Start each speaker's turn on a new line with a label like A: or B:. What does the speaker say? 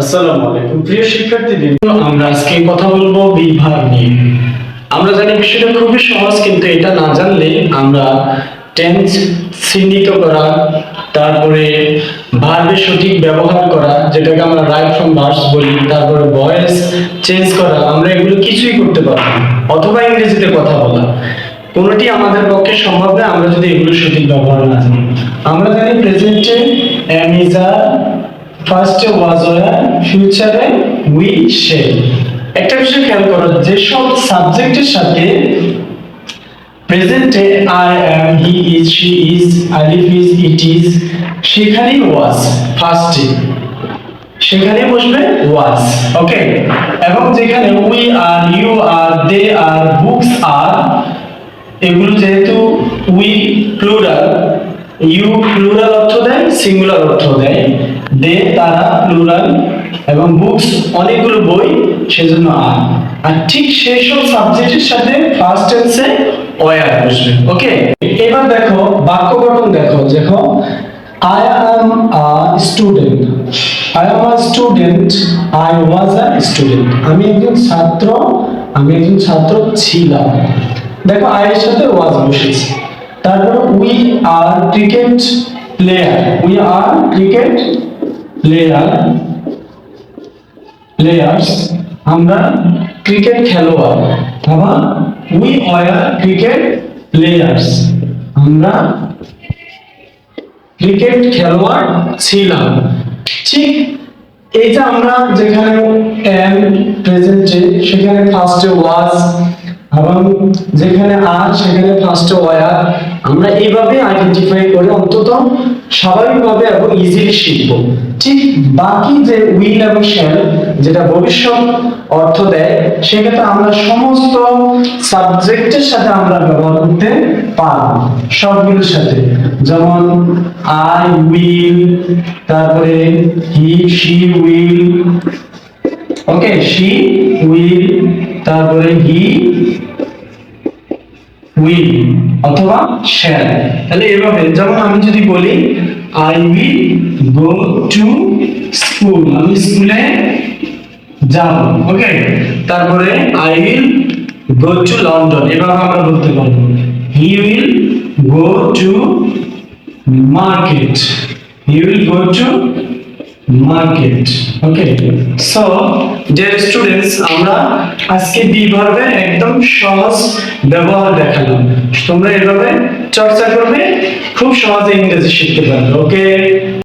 A: আসসালামু আলাইকুম প্রিয় শিক্ষার্থীবৃন্দ, আমরা আজকে কথা বলবো বিভাগ নিয়ে। আমরা জানি বিষয়টা খুবই সহজ, কিন্তু এটা না জানলে আমরা টেন্স চিহ্নিত করা, তারপরে ভার্বের সঠিক ব্যবহার করা, যেটাকে আমরা রাইট ফ্রম ভার্বস বলি, তারপরে ভয়েস চেঞ্জ করা, আমরা এগুলো কিছুই করতে পারবো না। অথবা ইংরেজিতে কথা বলা, কোনোটি আমাদের পক্ষে সম্ভব না আমরা যদি এগুলো সঠিক ব্যবহার না জানি। আমরা জানি প্রেজেন্টে am is are, ফার্স্টে ওয়াজ ওয়ার, ফিউচারে উই শেল। একটা বিষয় খেয়াল করো, যেসব সাবজেক্টের সাথে প্রেজেন্টে I am, he is, she is, Alif is, it is, সেখানেই ওয়াজ ফার্স্টে, সেখানে বসবে ওয়াজ। ওকে, এবং যেখানে we are, you are, they are, books are, এগুলো যেহেতু উই প্লুরাল, ইউ প্লুরাল অর্থ দেয়, সিঙ্গুলার অর্থ দেয়, দে তারা প্লুরাল, এবং বুকস অনেকগুলো বই, সেজন্য আর। আর ঠিক সেই সব সাবজেক্টের সাথে ফার্স্ট টেন্সে ওয়্যার বসবে। ওকে, এবার দেখো বাক্য গঠন দেখো। দেখো I am a student. I am a student. I was a student. আমি একজন ছাত্র, আমি একজন ছাত্র ছিলাম। দেখো আই এর সাথে ওয়াজ বসেছে। তারপর we are cricket player, we are cricket player, players, আমরা ক্রিকেট খেলোয়াড়। আবার উই আর ক্রিকেট প্লেয়ার্স, আমরা ক্রিকেট খেলোয়াড় ছিলাম। ঠিক এই যে আমরা যেখানে এম প্রেজেন্টে, সেখানে ফার্স্টে ওয়াজ, এবং যেখানে আর সেখানে ফার্স্টে ওয়্যার, আমরা এইভাবে আইডেন্টিফাই করে অন্তত স্বাভাবিকভাবে এবং ইজিলি শিখব। ঠিক বাকি যে উইল এবং শ্যাল, যেটা ভবিষ্যৎ অর্থ দেয়, সেক্ষেত্রে আমরা সমস্ত সাবজেক্টের সাথে আমরা ব্যবহার করতে পারব, সবগুলোর সাথে। যেমন আই উইল, তারপরে he she will, okay, she will, তারপরে হি উইল, অথবা শ্যাল। তাহলে এভাবে, যেমন আমি যদি বলি I will go to school, আমি স্কুলে যাব। ওকে, তারপরে I will go to London, এভাবে আমরা বলতে পারবো। He will go to market, he will go to market. Okay, so dear students, আমরা আজকে বি ভার্বের একদম সহজ ব্যবহার দেখালাম। তোমরা এভাবে চর্চা করবে, খুব সহজে ইংরেজি শিখতে পারবে। ওকে।